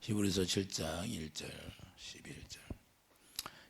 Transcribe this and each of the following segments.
히브리서 7장 1절 11절.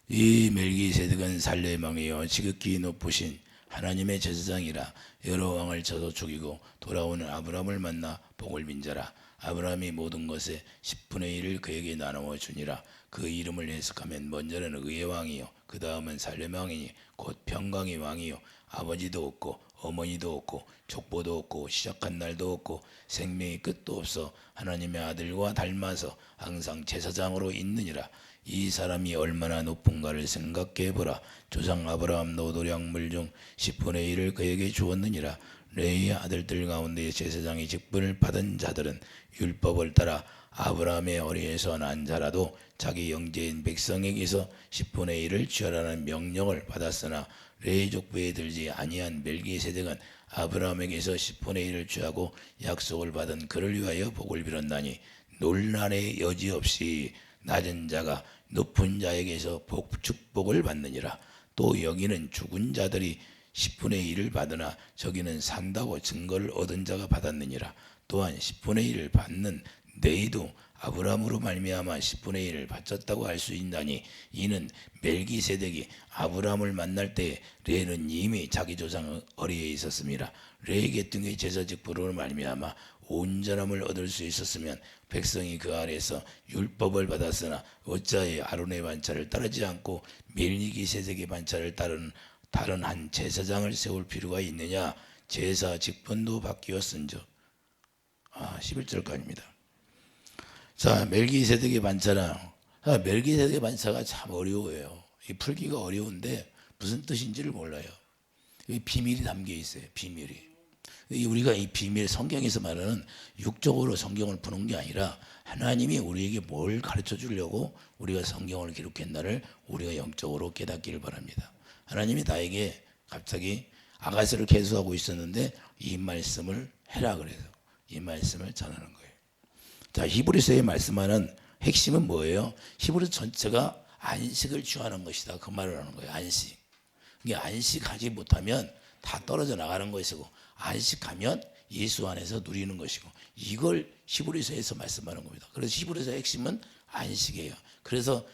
이 멜기세덱은 살레의 왕이요 지극히 높으신 하나님의 제사장이라. 여러 왕을 쳐서 죽이고 돌아오는 아브라함을 만나 복을 빈 자라. 아브라함이 모든 것의 10분의 1을 그에게 나누어 주니라. 그 이름을 해석하면 먼저는 의의 왕이요 그 다음은 살렘 왕이니 곧 평강의 왕이요 아버지도 없고 어머니도 없고 족보도 없고 시작한 날도 없고 생명의 끝도 없어 하나님의 아들과 닮아서 항상 제사장으로 있느니라. 이 사람이 얼마나 높은가를 생각해 보라. 조상 아브라함 노도량물 중 10분의 1을 그에게 주었느니라. 레위의 아들들 가운데 제사장의 직분을 받은 자들은 율법을 따라 아브라함의 어리에서 난 자라도 자기 형제인 백성에게서 10분의 1을 취하라는 명령을 받았으나 레위 족보에 들지 아니한 멜기세덱은 아브라함에게서 10분의 1을 취하고 약속을 받은 그를 위하여 복을 빌었나니 논란의 여지 없이 낮은 자가 높은 자에게서 축복을 받느니라. 또 여기는 죽은 자들이 10분의 1을 받으나 저기는 산다고 증거를 얻은 자가 받았느니라. 또한 10분의 1을 받는 너희도 아브라함으로 말미암아 10분의 1을 바쳤다고 할 수 있나니 이는 멜기세덱이 아브라함을 만날 때 레는 이미 자기 조상 어리에 있었음이라. 레 계통의 제사직분으로 말미암아 온전함을 얻을 수 있었으면 백성이 그 아래에서 율법을 받았으나 어찌하여 아론의 반차를 따르지 않고 멜기세덱의 반차를 따르는 다른 한 제사장을 세울 필요가 있느냐. 제사 직분도 바뀌었은즉. 11절까지입니다. 자, 멜기세덱의 반차는 멜기세덱의 반차가 참 어려워요. 이 풀기가 어려운데 무슨 뜻인지를 몰라요. 이 비밀이 담겨 있어요. 비밀이. 우리가 이 비밀, 성경에서 말하는 육적으로 성경을 푸는 게 아니라 하나님이 우리에게 뭘 가르쳐 주려고 우리가 성경을 기록했나를 우리가 영적으로 깨닫기를 바랍니다. 하나님이 나에게 갑자기 아가서를 계속하고 있었는데 이 말씀을 해라 그래서 이 말씀을 전하는 거예요. 자, 히브리서에 말씀하는 핵심은 뭐예요? 히브리서 전체가 안식을 취하는 것이다. 그 말을 하는 거예요. 안식. 이게 안식하지 못하면 다 떨어져 나가는 것이고 안식하면 예수 안에서 누리는 것이고 이걸 히브리서에서 말씀하는 겁니다. 그래서 히브리서의 핵심은 안식이에요. 그래서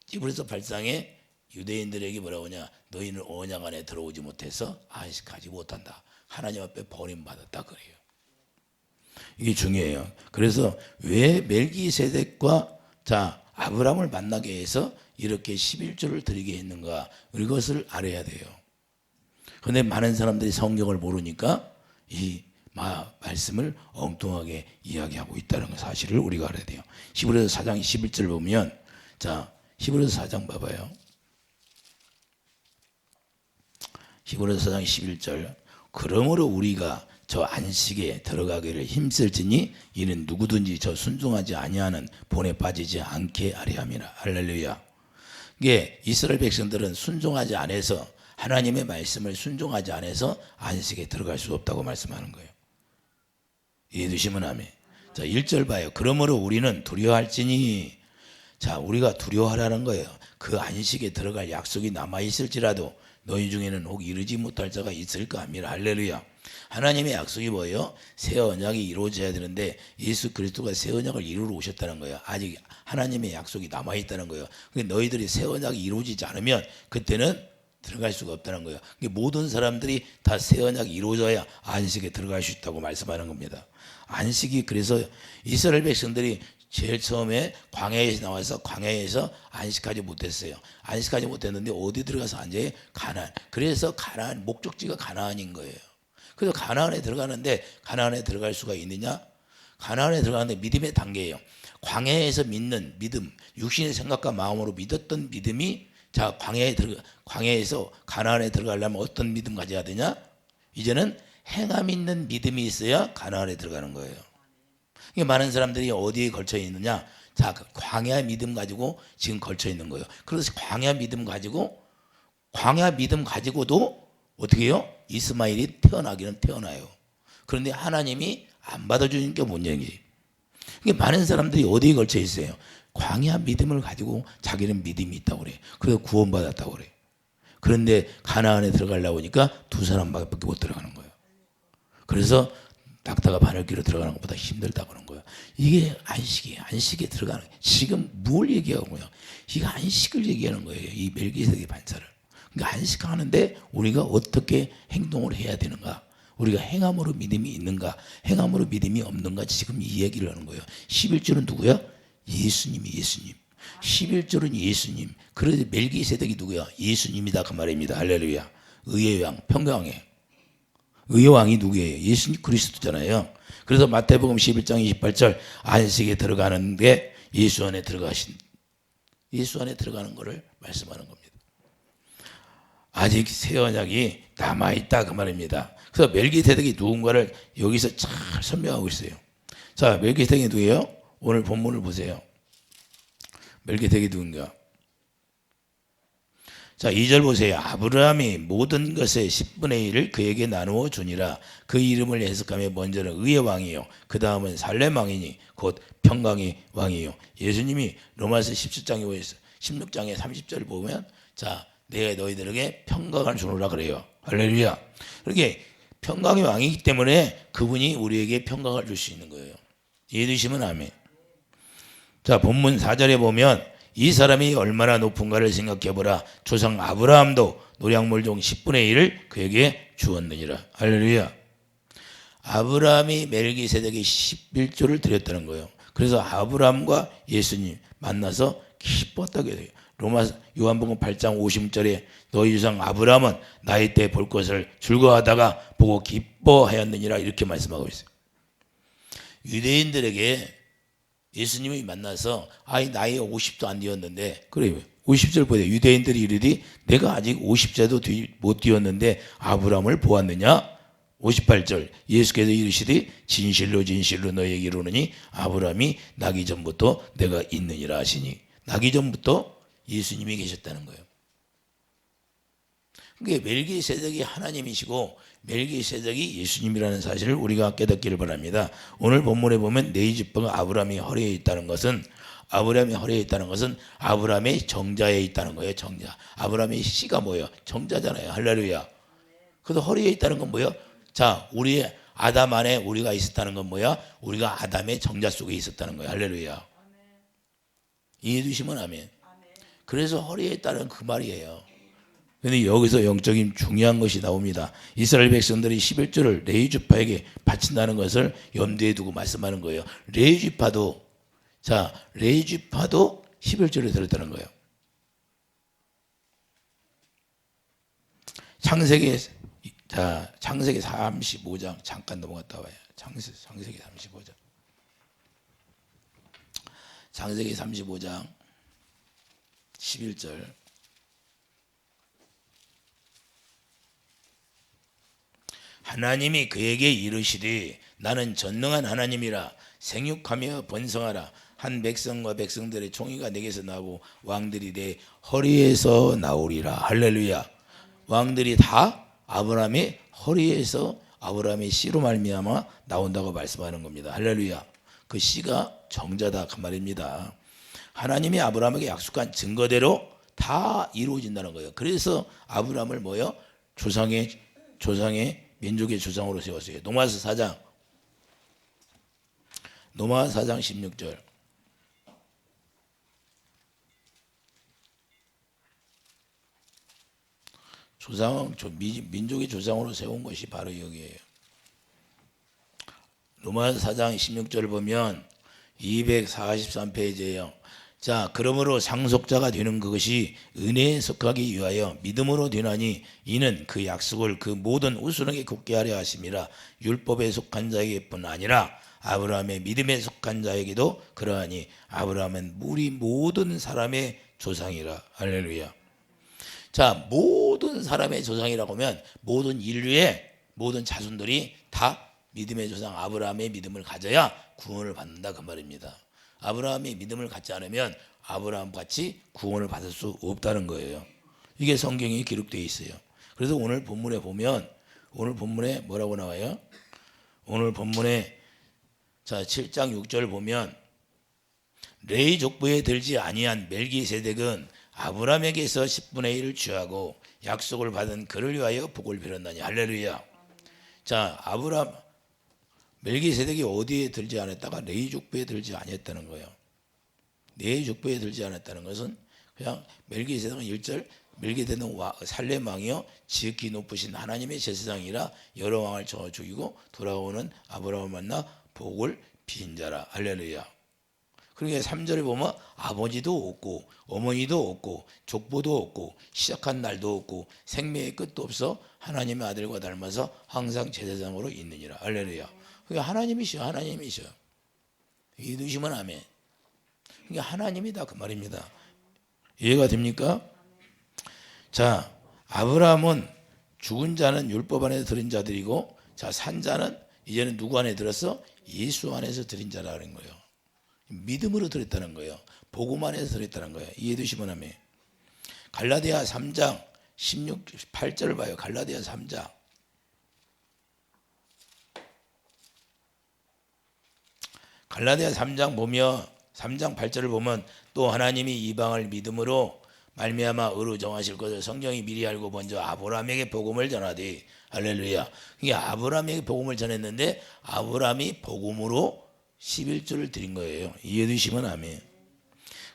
히브리서 8장에 유대인들에게 뭐라고 하냐. 너희는 언약 안에 들어오지 못해서 안식하지 못한다. 하나님 앞에 버림받았다 그래요. 이게 중요해요. 그래서 왜 멜기세덱과 아브라함을 만나게 해서 이렇게 11조를 드리게 했는가 이것을 알아야 돼요. 그런데 많은 사람들이 성경을 모르니까 이 말씀을 엉뚱하게 이야기하고 있다는 사실을 우리가 알아야 돼요. 히브리서 4장 11절 보면 히브리서 4장 봐봐요. 히브리서 4장 11절. 그러므로 우리가 저 안식에 들어가기를 힘쓸지니 이는 누구든지 저 순종하지 아니하는 본에 빠지지 않게 하려 함이라. 할렐루야. 이게 이스라엘 백성들은 순종하지 않아서 하나님의 말씀을 순종하지 않아서 안식에 들어갈 수 없다고 말씀하는 거예요. 이해되시면 아멘. 자, 1절 봐요. 그러므로 우리는 두려워할지니. 자, 우리가 두려워하라는 거예요. 그 안식에 들어갈 약속이 남아있을지라도 너희 중에는 혹 이르지 못할 자가 있을까 합니다. 할렐루야. 하나님의 약속이 뭐예요? 새 언약이 이루어져야 되는데 예수 그리스도가 새 언약을 이루러 오셨다는 거예요. 아직 하나님의 약속이 남아있다는 거예요. 그러니까 너희들이 새 언약이 이루어지지 않으면 그때는 들어갈 수가 없다는 거예요. 그러니까 모든 사람들이 다 새 언약이 이루어져야 안식에 들어갈 수 있다고 말씀하는 겁니다. 안식이 그래서 이스라엘 백성들이 제일 처음에 광야에서 나와서 광야에서 안식하지 못했어요. 안식하지 못했는데 어디 들어가서 앉아요? 가나안. 그래서 가나안 목적지가 가나안인 거예요. 그래서 가나안에 들어가는데 가나안에 들어갈 수가 있느냐? 가나안에 들어가는데 믿음의 단계예요. 광야에서 믿는 믿음, 육신의 생각과 마음으로 믿었던 믿음이 광야에서 가나안에 들어가려면 어떤 믿음 가져야 되냐? 이제는 행함 있는 믿음이 있어야 가나안에 들어가는 거예요. 많은 사람들이 어디에 걸쳐 있느냐? 광야 믿음 가지고 지금 걸쳐 있는 거예요. 그래서 광야 믿음 가지고도 어떻게 해요? 이스마엘이 태어나기는 태어나요. 그런데 하나님이 안 받아주는 게 뭔 얘기예요? 많은 사람들이 어디에 걸쳐 있어요? 광야 믿음을 가지고 자기는 믿음이 있다고 그래요. 그래서 구원받았다고 그래요. 그런데 가나안에 들어가려고 하니까 두 사람밖에 못 들어가는 거예요. 그래서 낙타가 바늘귀로 들어가는 것보다 힘들다고 그런 거예요. 이게 안식에 들어가는 거예요. 지금 뭘 얘기하고요? 이거 안식을 얘기하는 거예요. 이 멜기세덱의 반차를. 그러니까 안식하는데 우리가 어떻게 행동을 해야 되는가? 우리가 행함으로 믿음이 있는가? 행함으로 믿음이 없는가? 지금 이 얘기를 하는 거예요. 11조는 누구야? 예수님. 11조는 예수님. 그래서 멜기세덱이 누구야? 예수님이다 그 말입니다. 할렐루야. 의의 왕, 평강의 의의 왕이 누구예요? 예수님 그리스도잖아요. 그래서 마태복음 11장 28절 안식에 들어가는 게 예수 안에 들어가는 거를 말씀하는 겁니다. 아직 새 언약이 남아있다 그 말입니다. 그래서 멜기세덱이 누군가를 여기서 잘 설명하고 있어요. 자, 멜기세덱이 누구예요? 오늘 본문을 보세요. 멜기세덱이 누군가? 자, 2절 보세요. 아브라함이 모든 것의 10분의 1을 그에게 나누어 주니라. 그 이름을 해석하면 먼저는 의의 왕이요, 그 다음은 살렘 왕이니 곧 평강의 왕이요. 예수님이 로마서 16장에 30절 보면, 자, 내가 너희들에게 평강을 주노라 그래요. 할렐루야. 그렇게 평강의 왕이기 때문에 그분이 우리에게 평강을 줄 수 있는 거예요. 이해되시면 아멘. 자, 본문 4절에 보면 이 사람이 얼마나 높은가를 생각해보라. 조상 아브라함도 노량물 중 10분의 1을 그에게 주었느니라. 할렐루야. 아브라함이 멜기세덱에 11조를 드렸다는 거예요. 그래서 아브라함과 예수님 만나서 기뻤다고 해요. 요한복음 8장 50절에 너희 조상 아브라함은 나이 때 볼 것을 즐거워하다가 보고 기뻐하였느니라 이렇게 말씀하고 있어요. 유대인들에게 예수님이 만나서 나이 50도 안 되었는데, 그래요. 50절 보세요. 유대인들이 이르되 내가 아직 50세도 못 되었는데 아브라함을 보았느냐? 58절 예수께서 이르시되 진실로 너희에게 이르노니 아브라함이 나기 전부터 내가 있느니라 하시니, 나기 전부터 예수님이 계셨다는 거예요. 그게 멜기세덱이 하나님이시고 멜기세덱이 예수님이라는 사실을 우리가 깨닫기를 바랍니다. 오늘 본문에 보면 네 지파가 아브라함의 허리에 있다는 것은 아브라함의 정자에 있다는 거예요. 정자. 아브라함의 씨가 뭐예요? 정자잖아요. 할렐루야. 그래서 허리에 있다는 건 뭐예요? 자, 우리의 아담 안에 우리가 있었다는 건 뭐야? 우리가 아담의 정자 속에 있었다는 거예요. 할렐루야. 이해해 주시면 아멘. 그래서 허리에 있다는 그 말이에요. 그런데 여기서 영적인 중요한 것이 나옵니다. 이스라엘 백성들이 11조를 레위지파에게 바친다는 것을 염두에 두고 말씀하는 거예요. 레위지파도 11조를 드렸다는 거예요. 창세기 35장 잠깐 넘어갔다 와요. 창세기 35장. 창세기 35장 11절. 하나님이 그에게 이르시되 나는 전능한 하나님이라 생육하며 번성하라. 한 백성과 백성들의 총의가 내게서 나오고 왕들이 내 허리에서 나오리라. 할렐루야. 왕들이 다 아브라함의 허리에서 아브라함의 씨로 말미암아 나온다고 말씀하는 겁니다. 할렐루야. 그 씨가 정자다 그 말입니다. 하나님이 아브라함에게 약속한 증거대로 다 이루어진다는 거예요. 그래서 아브라함을 뭐요? 조상의 민족의 조상으로 세웠어요. 노마서 4장 16절. 민족의 조상으로 세운 것이 바로 여기에요. 로마서 4장 16절을 보면 243페이지예요. 자, 그러므로 상속자가 되는 그것이 은혜에 속하기 위하여 믿음으로 되나니 이는 그 약속을 그 모든 우순하게 굳게 하려 하심이라. 율법에 속한 자에게뿐 아니라 아브라함의 믿음에 속한 자에게도 그러하니 아브라함은 우리 모든 사람의 조상이라. 할렐루야. 자, 모든 사람의 조상이라고 하면 모든 인류의 모든 자손들이 다 믿음의 조상 아브라함의 믿음을 가져야 구원을 받는다 그 말입니다. 아브라함이 믿음을 갖지 않으면 아브라함같이 구원을 받을 수 없다는 거예요. 이게 성경에 기록되어 있어요. 그래서 오늘 본문에 보면 오늘 본문에 뭐라고 나와요? 오늘 본문에 7장 6절 보면 레위 족보에 들지 아니한 멜기세덱은 아브라함에게서 10분의 1을 취하고 약속을 받은 그를 위하여 복을 빌었나니. 할렐루야. 자, 멜기세덱이 어디에 들지 않았다가 레위 족보에 들지 않았다는 거예요. 레위 족보에 들지 않았다는 것은 그냥 멜기세덱은 1절 멜기세덱은 살렘 왕이요 지극히 높으신 하나님의 제사장이라 여러 왕을 쳐 죽이고 돌아오는 아브라함을 만나 복을 빈 자라. 할렐루야. 그러니까 3절에 보면 아버지도 없고 어머니도 없고 족보도 없고 시작한 날도 없고 생명의 끝도 없어 하나님의 아들과 닮아서 항상 제사장으로 있느니라. 할렐루야. 그러니까 하나님이셔. 하나님이셔. 믿으시면 아멘. 그러니까 하나님이다 그 말입니다. 이해가 됩니까? 자, 아브라함은 죽은 자는 율법 안에서 들은 자들이고, 자, 산 자는 이제는 누구 안에 들었어? 예수 안에서 들은 자라는 거예요. 믿음으로 들었다는 거예요. 복음 안에서 들었다는 거예요. 이해되시면 하면 갈라디아 3장 16, 18절을 봐요. 갈라디아 3장. 갈라디아 3장 보면 3장 8절을 보면 또 하나님이 이방을 믿음으로 말미암아 의로 정하실 것을 성경이 미리 알고 먼저 아브라함에게 복음을 전하되. 할렐루야. 이게 아브라함에게 복음을 전했는데 아브라함이 복음으로 11조를 드린 거예요. 이해되시면 아멘.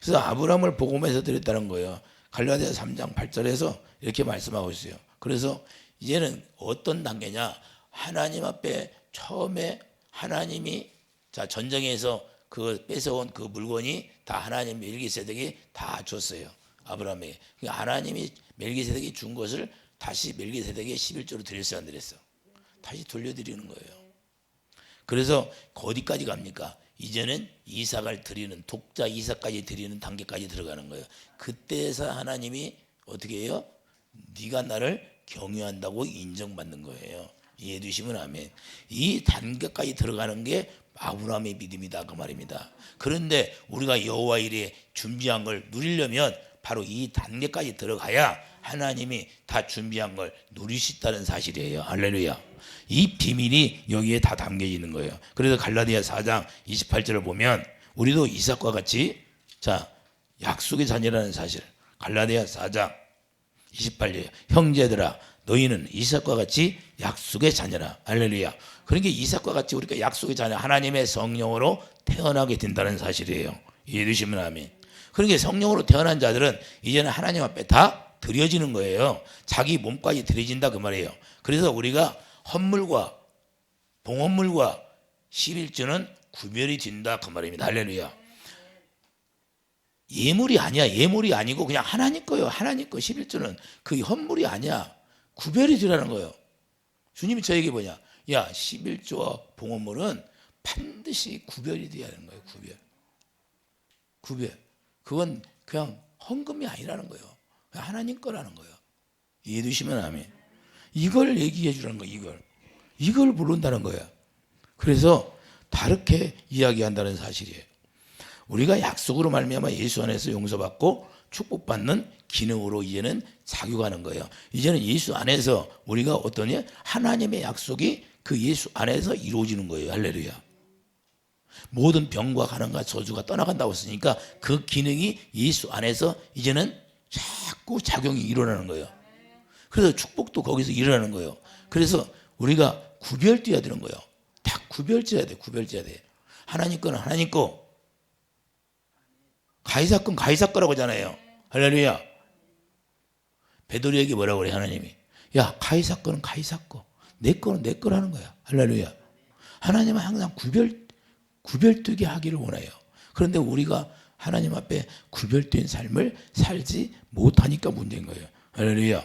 그래서 아브라함을 복음에서 드렸다는 거예요. 갈라디아 3장 8절에서 이렇게 말씀하고 있어요. 그래서 이제는 어떤 단계냐? 하나님 앞에 처음에 하나님이 자 전쟁에서 그 뺏어온 그 물건이 다 하나님 멜기세덱이 다 줬어요. 아브라함에게. 그러니까 하나님이 멜기세덱이 준 것을 다시 멜기세덱에게 11조로 드렸어야 안 드렸어? 다시 돌려드리는 거예요. 그래서 어디까지 갑니까? 이제는 이삭을 드리는 독자 이삭까지 드리는 단계까지 들어가는 거예요. 그때에서 하나님이 어떻게 해요? 네가 나를 경유한다고 인정받는 거예요. 이해해 주시면 아멘. 이 단계까지 들어가는 게 아브라함의 믿음이다 그 말입니다. 그런데 우리가 여호와 일에 준비한 걸 누리려면 바로 이 단계까지 들어가야 하나님이 다 준비한 걸 누릴 수 있다는 사실이에요. 할렐루야. 이 비밀이 여기에 다 담겨있는 거예요. 그래서 갈라디아 4장 28절을 보면 우리도 이삭과 같이 자 약속의 자녀라는 사실. 갈라디아 4장 28절 형제들아 너희는 이삭과 같이 약속의 자녀라. 할렐루야. 그러니까 이삭과 같이 우리가 약속의 자녀 하나님의 성령으로 태어나게 된다는 사실이에요. 이해되시면 아멘. 그러니까 성령으로 태어난 자들은 이제는 하나님 앞에 다 드려지는 거예요. 자기 몸까지 드려진다 그 말이에요. 그래서 우리가 헌물과 봉헌물과 11조는 구별이 된다 그 말입니다. 할렐루야. 예물이 아니야. 예물이 아니고 그냥 하나님 거예요. 하나님 거 11조는 그 헌물이 아니야. 구별이 되라는 거예요. 주님이 저에게 뭐냐? 야 11조와 봉헌물은 반드시 구별이 돼야 하는 거예요. 구별. 그건 그냥 헌금이 아니라는 거예요. 하나님 거라는 거예요. 이해되시면 아멘. 이걸 얘기해 주라는 거예요. 이걸 부른다는 거예요. 그래서 다르게 이야기한다는 사실이에요. 우리가 약속으로 말미암아 예수 안에서 용서받고 축복받는 기능으로 이제는 작용하는 거예요. 이제는 예수 안에서 우리가 어떠냐? 하나님의 약속이 그 예수 안에서 이루어지는 거예요. 할렐루야. 모든 병과 가난과 저주가 떠나간다고 했으니까 그 기능이 예수 안에서 이제는 자꾸 작용이 일어나는 거예요. 그래서 축복도 거기서 일어나는 거예요. 그래서 우리가 구별되어야 되는 거예요. 다 구별되어야 돼. 하나님 거는 하나님 거, 가이사 건 가이사 거라고 하잖아요. 할렐루야. 베드로에게 뭐라고 그래 하나님이? 야 가이사 거는 가이사 거, 내 거는 내 거라는 거야. 할렐루야. 하나님은 항상 구별되게 하기를 원해요. 그런데 우리가 하나님 앞에 구별된 삶을 살지 못하니까 문제인 거예요. 할렐루야.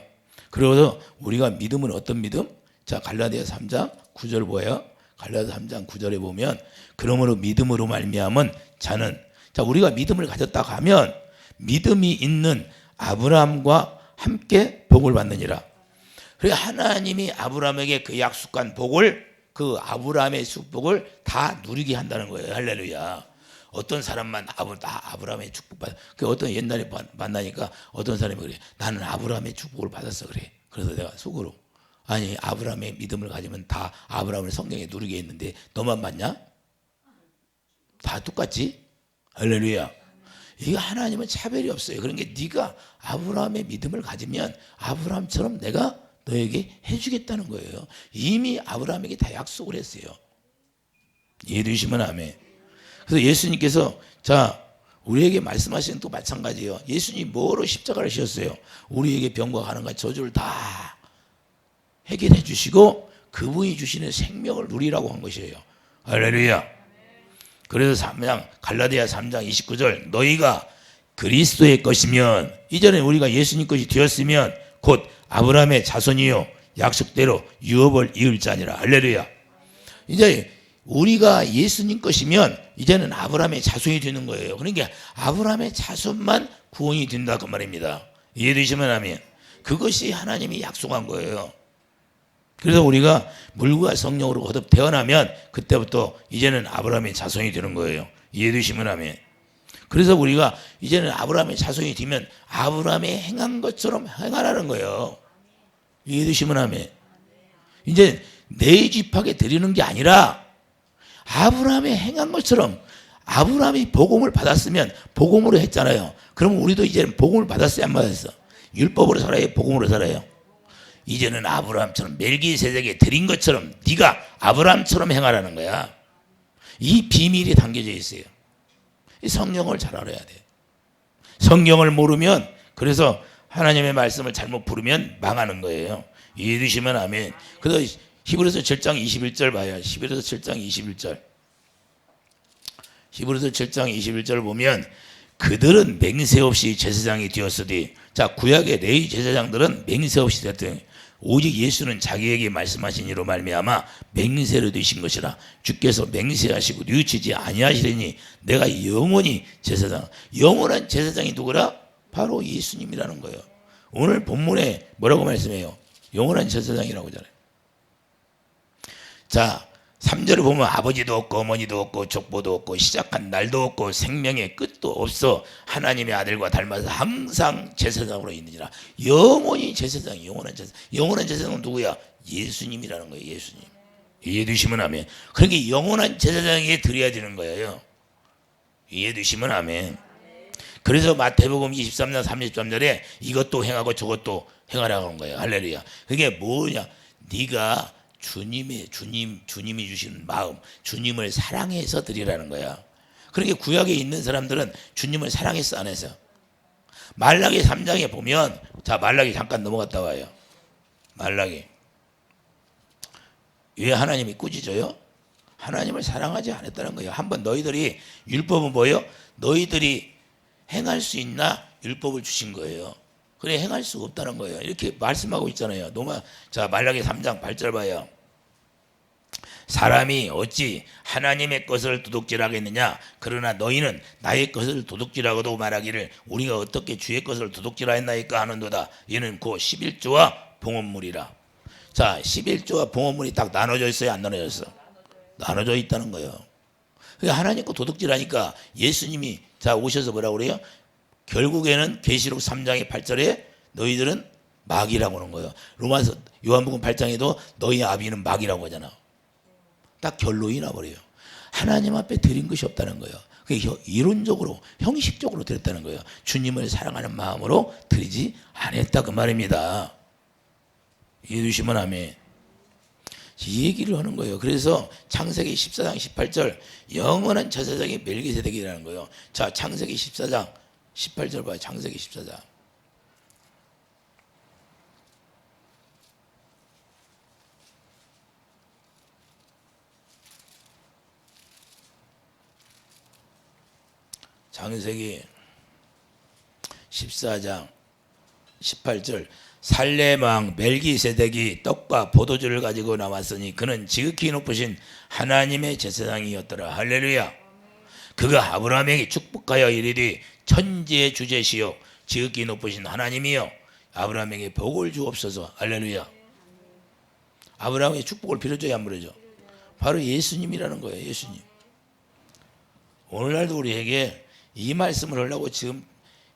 그래서 우리가 믿음은 어떤 믿음? 자 갈라디아 3장 9절 뭐예요? 갈라디아 3장 9절에 보면 그러므로 믿음으로 말미암은 자는 자 우리가 믿음을 가졌다 하면 믿음이 있는 아브라함과 함께 복을 받느니라. 그래 하나님이 아브라함에게 그 약속한 복을 그 아브라함의 축복을 다 누리게 한다는 거예요. 할렐루야. 어떤 사람만 아브라함의 축복받아. 그 어떤 옛날에 만나니까 어떤 사람이 그래. 나는 아브라함의 축복을 받았어 그래. 그래서 내가 속으로 아니 아브라함의 믿음을 가지면 다 아브라함을 성경에 누리게 했는데 너만 받냐? 다 똑같지? 할렐루야. 이게 하나님은 차별이 없어요. 그러니까 네가 아브라함의 믿음을 가지면 아브라함처럼 내가 너에게 해주겠다는 거예요. 이미 아브라함에게 다 약속을 했어요. 이해되시면 아멘. 그래서 예수님께서 자 우리에게 말씀하시는 또 마찬가지예요. 예수님이 뭐로 십자가를 지었어요? 우리에게 병과 가난과 저주를 다 해결해 주시고 그분이 주시는 생명을 누리라고 한 것이에요. 할렐루야. 그래서 갈라디아 3장 29절 너희가 그리스도의 것이면 이전에 우리가 예수님 것이 되었으면 곧 아브라함의 자손이요 약속대로 유업을 이을 자니라. 할렐루야. 이제 우리가 예수님 것이면 이제는 아브라함의 자손이 되는 거예요. 그러니까 아브라함의 자손만 구원이 된다 그 말입니다. 이해되시면 아멘. 그것이 하나님이 약속한 거예요. 그래서 우리가 물과 성령으로 거듭 태어나면 그때부터 이제는 아브라함의 자손이 되는 거예요. 이해되시면 아멘. 그래서 우리가 이제는 아브라함의 자손이 되면 아브라함이 행한 것처럼 행하라는 거예요. 이해되시면 아멘. 이제 내 집하게 드리는 게 아니라 아브라함이 행한 것처럼 아브라함이 복음을 받았으면 복음으로 했잖아요. 그럼 우리도 이제는 복음을 받았어요, 안 받았어? 율법으로 살아요, 복음으로 살아요? 이제는 아브라함처럼 멜기세덱에 드린 것처럼 네가 아브라함처럼 행하라는 거야. 이 비밀이 담겨져 있어요. 이 성경을 잘 알아야 돼. 성경을 모르면 그래서 하나님의 말씀을 잘못 부르면 망하는 거예요. 이해되시면 아멘. 그래서 히브리서 7장 21절 봐요. 히브리서 7장 21절. 히브리서 7장 21절 보면 그들은 맹세 없이 제사장이 되었으니 자 구약의 레위 제사장들은 맹세 없이 되었더니 오직 예수는 자기에게 말씀하신 이로 말미암아 맹세로 되신 것이라 주께서 맹세하시고 뉘우치지 아니하시리니 내가 영원히 제사장 영원한 제사장이 누구라? 바로 예수님이라는 거예요. 오늘 본문에 뭐라고 말씀해요? 영원한 제사장이라고 하잖아요. 자 3절을 보면 아버지도 없고 어머니도 없고 족보도 없고 시작한 날도 없고 생명의 끝도 없어 하나님의 아들과 닮아서 항상 제사장으로 있느니라. 영원히 제사장, 영원한 제사장. 영원한 제사장은 누구야? 예수님이라는 거예요. 예수님. 이해되시면 아멘. 그러니까 영원한 제사장에게 드려야 되는 거예요. 이해되시면 아멘. 그래서 마태복음 23장 33절에 이것도 행하고 저것도 행하라고 하는 거예요. 할렐루야. 그게 뭐냐? 네가 주님이 주시는 마음, 주님을 사랑해서 드리라는 거야. 그렇게 구약에 있는 사람들은 주님을 사랑해서 안 해서. 말라기 3장에 보면 자 말라기 잠깐 넘어갔다 와요. 말라기 왜 하나님이 꾸짖어요? 하나님을 사랑하지 않았다는 거예요. 한번 너희들이 율법은 뭐예요? 너희들이 행할 수 있나 율법을 주신 거예요. 그래 행할 수 없다는 거예요. 이렇게 말씀하고 있잖아요. 자 말라기 3장 8절 봐요. 사람이 어찌 하나님의 것을 도둑질하겠느냐? 그러나 너희는 나의 것을 도둑질하고도 말하기를 우리가 어떻게 주의 것을 도둑질하였나이까 하는도다. 이는 곧 11조와 봉헌물이라. 자 11조와 봉헌물이 딱 나눠져 있어요? 안 나눠져 있어? 나눠져 있다는 거예요. 그러니까 하나님 거 도둑질하니까 예수님이 자 오셔서 뭐라고 그래요? 결국에는 계시록 3장의 8절에 너희들은 마귀라고 하는 거예요. 로마서 요한복음 8장에도 너희 아비는 마귀라고 하잖아. 딱 결론이 나버려요. 하나님 앞에 드린 것이 없다는 거예요. 그게 이론적으로 형식적으로 드렸다는 거예요. 주님을 사랑하는 마음으로 드리지 않았다 그 말입니다. 이해되시면 아멘. 이 얘기를 하는 거예요. 그래서 창세기 14장 18절 영원한 제사장이 멜기세덱이라는 거예요. 자 창세기 14장 18절 봐요. 창세기 14장. 창세기 14장 18절 살렘 왕 멜기세덱이 떡과 포도주를 가지고 나왔으니 그는 지극히 높으신 하나님의 제사장이었더라. 할렐루야. 그가 아브라함에게 축복하여 이르되 천지의 주제시요 지극히 높으신 하나님이여 아브라함에게 복을 주옵소서. 할렐루야. 아브라함에게 축복을 빌어줘야 안 빌어줘? 바로 예수님이라는 거예요. 예수님. 오늘날도 우리에게 이 말씀을 하려고 지금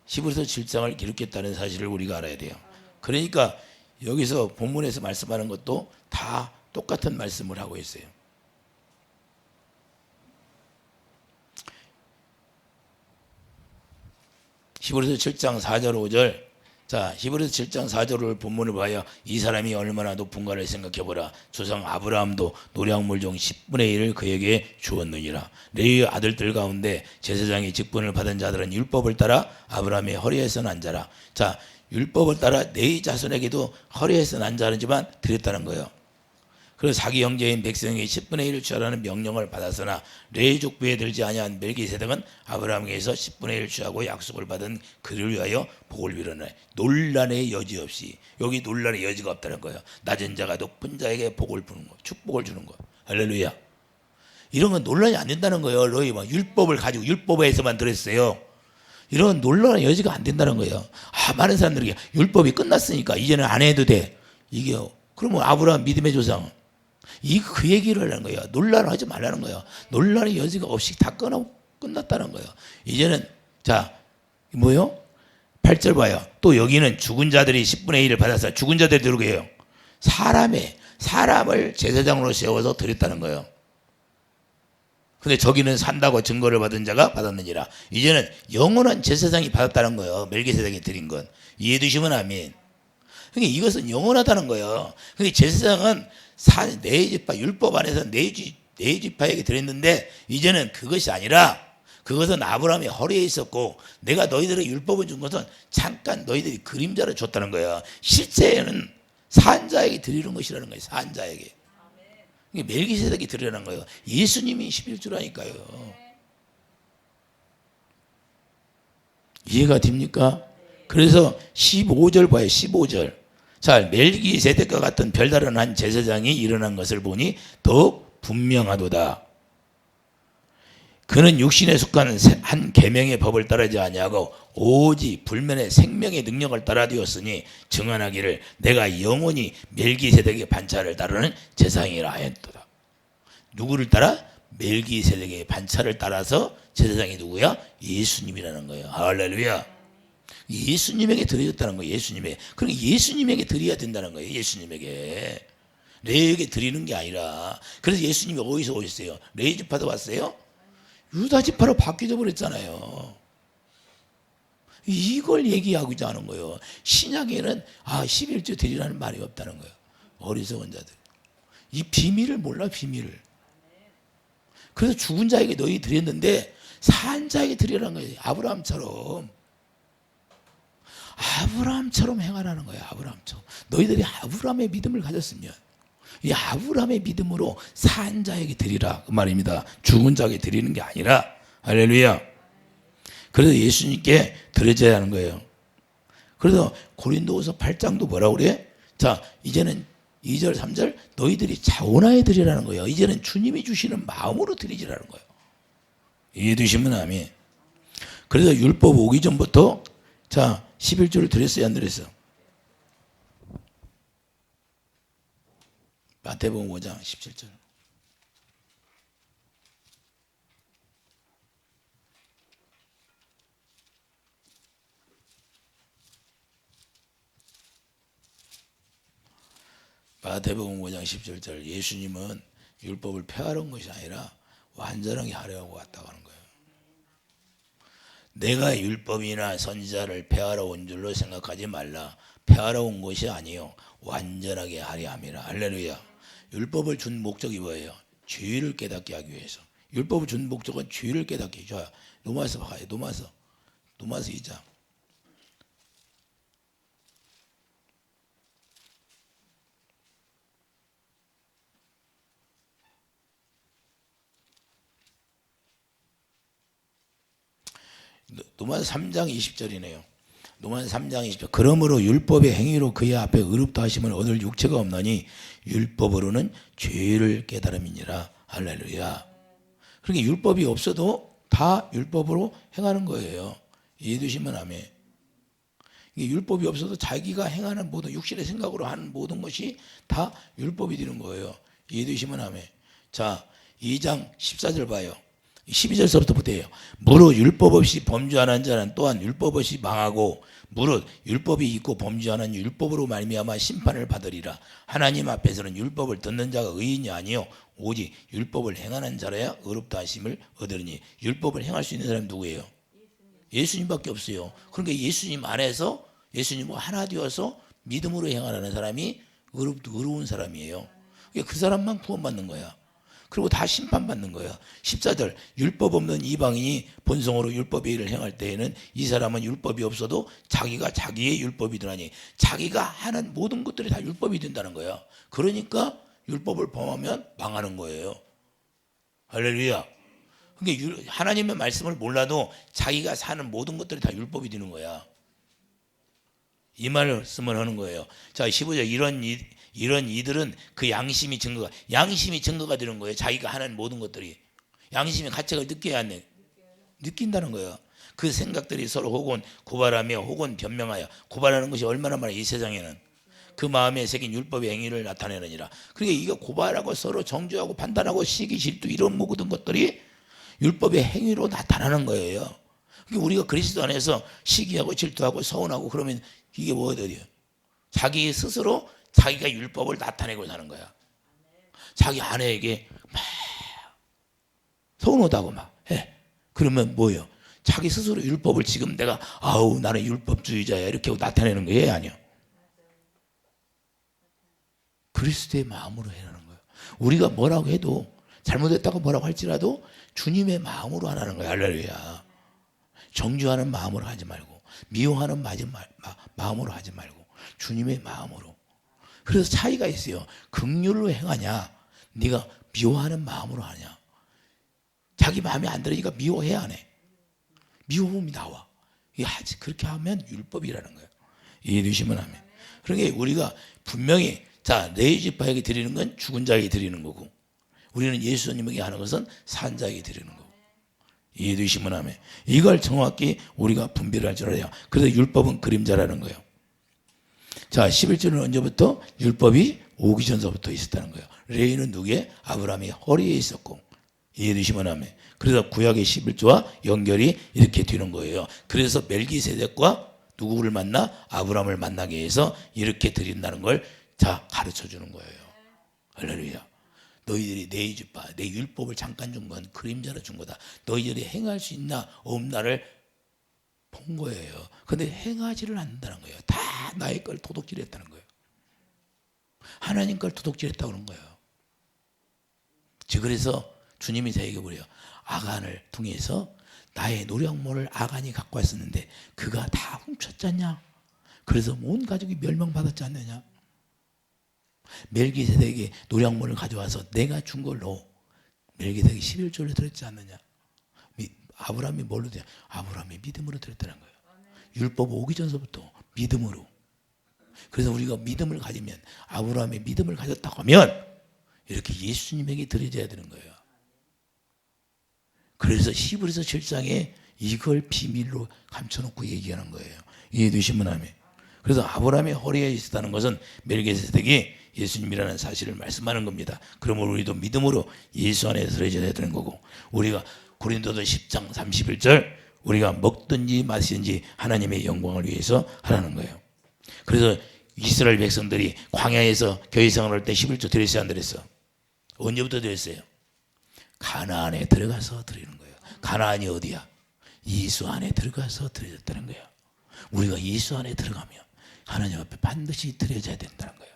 히브리서 7장을 기록했다는 사실을 우리가 알아야 돼요. 그러니까 여기서 본문에서 말씀하는 것도 다 똑같은 말씀을 하고 있어요. 히브리서 7장 4절 5절 자, 히브리서 7장 4절을 본문을 봐야 이 사람이 얼마나 높은가를 생각해보라. 조상 아브라함도 노량물 중 10분의 1을 그에게 주었느니라. 레위의 아들들 가운데 제사장의 직분을 받은 자들은 율법을 따라 아브라함의 허리에서 난 자라. 자, 율법을 따라 네 자손에게도 허리에서 난 자는지만 드렸다는 거예요. 그래서 자기 형제인 백성에게 10분의 1을 취하라는 명령을 받았으나 레위 족부에 들지 아니한 멜기세덱은 아브라함에게서 10분의 1을 취하고 약속을 받은 그를 위하여 복을 빌었네. 논란의 여지 없이. 여기 논란의 여지가 없다는 거예요. 낮은 자가 높은 자에게 복을 부는 거, 축복을 주는 거. 할렐루야. 이런 건 논란이 안 된다는 거예요. 너희 막 율법을 가지고 율법에서만 들었어요. 이런 논란의 여지가 안 된다는 거예요. 많은 사람들이 율법이 끝났으니까 이제는 안 해도 돼. 이게 그러면 아브라함 믿음의 조상. 그 얘기를 하는 거예요. 논란을 하지 말라는 거예요. 논란의 여지가 없이 다 끝났다는 거예요. 이제는 자 뭐요? 8절 봐요. 또 여기는 죽은 자들이 10분의 1을 받아서 죽은 자들이 들어오게 해요. 사람을 제사장으로 세워서 드렸다는 거예요. 근데 저기는 산다고 증거를 받은 자가 받았느니라. 이제는 영원한 제사장이 받았다는 거예요. 멜기세덱이 드린 건. 이해해 두시면 아멘. 그러니까 이것은 영원하다는 거예요. 근데 제사장은 네 지파 율법 안에서 네 지파에게 드렸는데 이제는 그것이 아니라 그것은 아브라함의 허리에 있었고 내가 너희들의 율법을 준 것은 잠깐 너희들이 그림자를 줬다는 거예요. 실제는 산자에게 드리는 것이라는 거예요. 산자에게. 멜기세덱이 드리라는 거예요. 예수님이 11조라니까요. 이해가 됩니까? 그래서 15절 봐요. 15절. 자, 멜기세덱과 같은 별다른 한 제사장이 일어난 것을 보니 더욱 분명하도다. 그는 육신에 속한 한 계명의 법을 따르지 아니하고 오직 불면의 생명의 능력을 따라 되었으니 증언하기를 내가 영원히 멜기세덱의 반차를 따르는 제사장이라 하였도다. 누구를 따라? 멜기세덱의 반차를 따라서 제사장이 누구야? 예수님이라는 거예요. 할렐루야. 예수님에게 드려졌다는 거예요. 예수님에게. 그러니까 예수님에게 드려야 된다는 거예요. 예수님에게. 레위에게 드리는 게 아니라. 그래서 예수님이 어디서 오셨어요? 레위 지파도 왔어요? 유다 지파로 바뀌어 버렸잖아요. 이걸 얘기하고자 하는 거예요. 신약에는 11조 드리라는 말이 없다는 거예요. 어리석은 자들. 이 비밀을 몰라, 비밀을. 그래서 죽은 자에게 너희 드렸는데 산 자에게 드리라는 거예요. 아브라함처럼 행하라는 거예요. 아브라함처럼. 너희들이 아브라함의 믿음을 가졌으면 이 아브라함의 믿음으로 산 자에게 드리라 그 말입니다. 죽은 자에게 드리는 게 아니라. 할렐루야. 그래서 예수님께 드려져야 하는 거예요. 그래서 고린도후서 8장도 뭐라고 그래? 자, 이제는 2절 3절 너희들이 자원하여 드리라는 거예요. 이제는 주님이 주시는 마음으로 드리지라는 거예요. 이해해 두시면 아멘. 그래서 율법 오기 전부터 자 11조를 드렸어요, 안 드렸어? 마태복음 5장 17절. 마태복음 5장 17절. 예수님은 율법을 폐하러 온 것이 아니라 완전하게 하려고 왔다고 하는 거예요. 내가 율법이나 선지자를 폐하러 온 줄로 생각하지 말라. 폐하러 온 것이 아니요 완전하게 하려 함이라. 할렐루야. 율법을 준 목적이 뭐예요? 죄를 깨닫게 하기 위해서. 율법을 준 목적은 죄를 깨닫게 해줘요. 로마서 봐요. 로마서 2장. 로마서 3장 20절이네요. 로마서 3장 20절. 그러므로 율법의 행위로 그의 앞에 의롭다 하심을 얻을 육체가 없나니 율법으로는 죄를 깨달음이니라. 할렐루야. 그러니까 율법이 없어도 다 율법으로 행하는 거예요. 이해해 두시면 아멘. 율법이 없어도 자기가 행하는 모든 육신의 생각으로 하는 모든 것이 다 율법이 되는 거예요. 이해해 두시면 아멘. 자, 2장 14절 봐요. 12절서부터 보세요. 무릇 율법 없이 범죄하는 자는 또한 율법 없이 망하고 무릇 율법이 있고 범죄하는 율법으로 말미암아 심판을 받으리라. 하나님 앞에서는 율법을 듣는 자가 의인이 아니요 오직 율법을 행하는 자라야 의롭다 하심을 얻으리니. 율법을 행할 수 있는 사람이 누구예요? 예수님밖에 없어요. 그러니까 예수님 안에서 예수님과 하나 되어서 믿음으로 행하라는 사람이 의로운 사람이에요. 그 사람만 구원받는 거야. 그리고 다 심판받는 거야. 14절 율법 없는 이방인이 본성으로 율법의 일을 행할 때에는 이 사람은 율법이 없어도 자기가 자기의 율법이더라니. 자기가 하는 모든 것들이 다 율법이 된다는 거야. 그러니까 율법을 범하면 망하는 거예요. 할렐루야. 그러니까 하나님의 말씀을 몰라도 자기가 사는 모든 것들이 다 율법이 되는 거야. 이 말씀을 하는 거예요. 자, 15절 이런 이들은 그 양심이 증거가 되는 거예요. 자기가 하는 모든 것들이 양심의 가책을 느낀다는 거예요. 그 생각들이 서로 혹은 고발하며 혹은 변명하여, 고발하는 것이 얼마나 많아 이 세상에는. 그 마음에 새긴 율법의 행위를 나타내느니라. 그러니까 이거 고발하고 서로 정죄하고 판단하고 시기 질투 이런 모든 것들이 율법의 행위로 나타나는 거예요. 그러니까 우리가 그리스도 안에서 시기하고 질투하고 서운하고 그러면 이게 뭐예요? 자기 스스로 자기가 율법을 나타내고 사는 거야. 자기 아내에게 막 서운하다고 막 해. 그러면 뭐예요? 자기 스스로 율법을 지금 내가 나는 율법주의자야 이렇게 하고 나타내는 거예요? 아니요. 그리스도의 마음으로 해라는 거예요. 우리가 뭐라고 해도 잘못했다고 뭐라고 할지라도 주님의 마음으로 하라는 거예요. 할렐루야. 정죄하는 마음으로 하지 말고 미워하는 마음으로 하지 말고 주님의 마음으로. 그래서 차이가 있어요. 긍휼로 행하냐 네가 미워하는 마음으로 하냐. 자기 마음에 안 들으니까 미워해야 안 해. 미워함이 나와. 그렇게 하면 율법이라는 거예요. 이해되시면 하면. 그러니까 우리가 분명히 레위 지파에게 드리는 건 죽은 자에게 드리는 거고 우리는 예수님에게 하는 것은 산 자에게 드리는 거고. 이해되시면 하면. 이걸 정확히 우리가 분별할 줄 알아요. 그래서 율법은 그림자라는 거예요. 자, 11절은 언제부터? 율법이 오기 전서부터 있었다는 거예요. 레위는 누구의? 아브라함의 허리에 있었고. 이해되시면 하면. 그래서 구약의 11조와 연결이 이렇게 되는 거예요. 그래서 멜기세덱과 누구를 만나? 아브라함을 만나게 해서 이렇게 드린다는 걸 가르쳐 주는 거예요. 할렐루야. 너희들이 내 율법을 잠깐 준 건 그림자로 준 거다. 너희들이 행할 수 있나 없나를 본 거예요. 근데 행하지를 않는다는 거예요. 다 나의 걸 도둑질했다는 거예요. 하나님 걸 도둑질했다고 그런 거예요. 그래서 주님이 저에게 그래요. 아간을 통해서 나의 노량모를 아간이 갖고 왔었는데 그가 다 훔쳤잖냐. 그래서 온 가족이 멸망받았지 않느냐. 멜기세덱이 노량모를 가져와서 내가 준 걸로 멜기세덱이 11조를 드렸지 않느냐. 아브라함이 뭘로 돼? 아브라함이 믿음으로 드렸다는 거예요. 율법 오기 전서부터 믿음으로. 그래서 우리가 믿음을 가지면 아브라함의 믿음을 가졌다고 하면 이렇게 예수님에게 드려져야 되는 거예요. 그래서 히브리서 7장에 이걸 비밀로 감춰놓고 얘기하는 거예요. 이해되시면 하면. 그래서 아브라함의 허리에 있었다는 것은 멜기세덱이 예수님이라는 사실을 말씀하는 겁니다. 그러므로 우리도 믿음으로 예수 안에 들어져야 되는 거고 우리가 고린도서 10장 31절 우리가 먹든지 마시든지 하나님의 영광을 위해서 하라는 거예요. 그래서 이스라엘 백성들이 광야에서 교회생활을 할 때 11조 드렸어요 안 드렸어요? 언제부터 드렸어요? 가나안에 들어가서 드리는 거예요. 가나안이 어디야? 예수 안에 들어가서 드려졌다는 거예요. 우리가 예수 안에 들어가면 하나님 앞에 반드시 드려져야 된다는 거예요.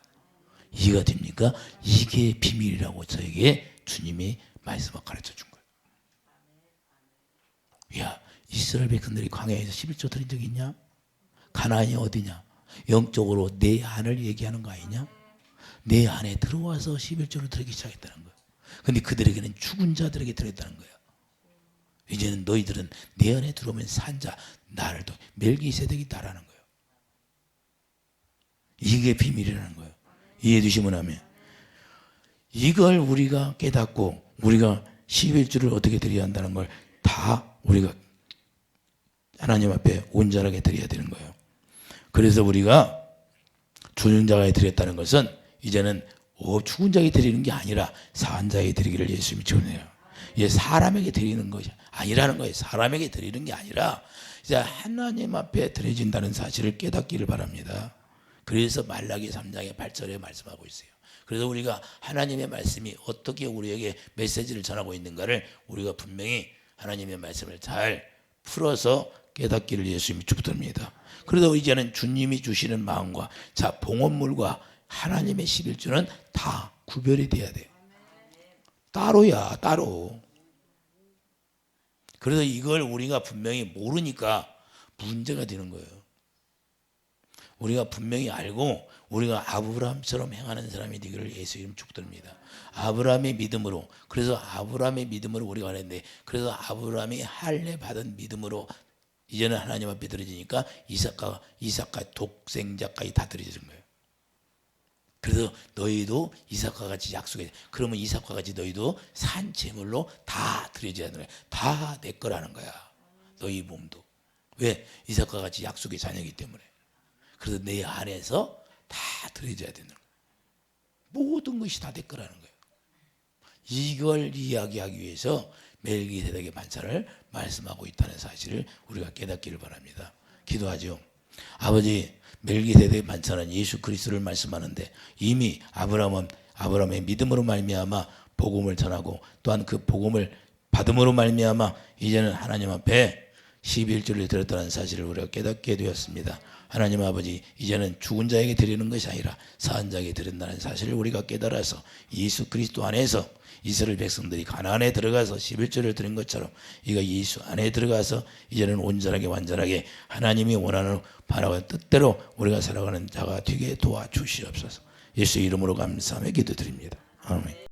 이해가 됩니까? 이게 비밀이라고 저에게 주님이 말씀을 가르쳐 준 거예요. 야, 이스라엘 백성들이 광야에서 11조 드린 적이 있냐? 가나안이 어디냐? 영적으로 내 안을 얘기하는 거 아니냐? 내 안에 들어와서 11조를 드리기 시작했다는 거예요. 근데 그들에게는 죽은 자들에게 드렸다는 거예요. 이제는 너희들은 내 안에 들어오면 산 자, 나를 또 멜기세덱이 나라는 거예요. 이게 비밀이라는 거예요. 이해해 주시면 하면. 이걸 우리가 깨닫고 우리가 11조를 어떻게 드려야 한다는 걸 다 우리가 하나님 앞에 온전하게 드려야 되는 거예요. 그래서 우리가 죽은 자에게 드렸다는 것은 이제는 죽은 자에게 드리는 게 아니라 산 자에게 드리기를 예수님이 주네요. 이게 사람에게 드리는 것이 아니라는 거예요. 사람에게 드리는 게 아니라 이제 하나님 앞에 드려진다는 사실을 깨닫기를 바랍니다. 그래서 말라기 3장의 8절에 말씀하고 있어요. 그래서 우리가 하나님의 말씀이 어떻게 우리에게 메시지를 전하고 있는가를 우리가 분명히 하나님의 말씀을 잘 풀어서 깨닫기를 예수님이 축복합니다. 그래도 이제는 주님이 주시는 마음과 자 봉헌물과 하나님의 11조는 다 구별이 돼야 돼. 따로야 따로. 그래서 이걸 우리가 분명히 모르니까 문제가 되는 거예요. 우리가 분명히 알고 우리가 아브라함처럼 행하는 사람이 되기를 예수 이름 축복드립니다. 아브라함의 믿음으로, 그래서 아브라함의 믿음으로 우리가 하는데, 그래서 아브라함이 할례 받은 믿음으로 이제는 하나님 앞에 드려지니까 이삭과 독생자까지 다 드려지는 거예요. 그래서 너희도 이삭과 같이 약속해. 그러면 이삭과 같이 너희도 산 제물로 다 드려져야 되는 거야. 다 내 거라는 거야. 너희 몸도. 왜? 이삭과 같이 약속의 자녀이기 때문에. 그래서 내 안에서 다 드려져야 되는 거야. 모든 것이 다 내 거라는 거예요. 이걸 이야기하기 위해서 멜기세덱의 반차를 말씀하고 있다는 사실을 우리가 깨닫기를 바랍니다. 기도하죠. 아버지, 멜기세덱의 반차는 예수 그리스도를 말씀하는데 이미 아브라함의 믿음으로 말미암아 복음을 전하고 또한 그 복음을 받음으로 말미암아 이제는 하나님 앞에 11조를 드렸다는 사실을 우리가 깨닫게 되었습니다. 하나님 아버지, 이제는 죽은 자에게 드리는 것이 아니라 사한 자에게 드린다는 사실을 우리가 깨달아서 예수 그리스도 안에서 이스라엘 백성들이 가나안에 들어가서 11조를 드린 것처럼 이거 예수 안에 들어가서 이제는 온전하게 완전하게 하나님이 원하는 바라는 뜻대로 우리가 살아가는 자가 되게 도와주시옵소서. 예수 이름으로 감사하며 기도드립니다. 아멘.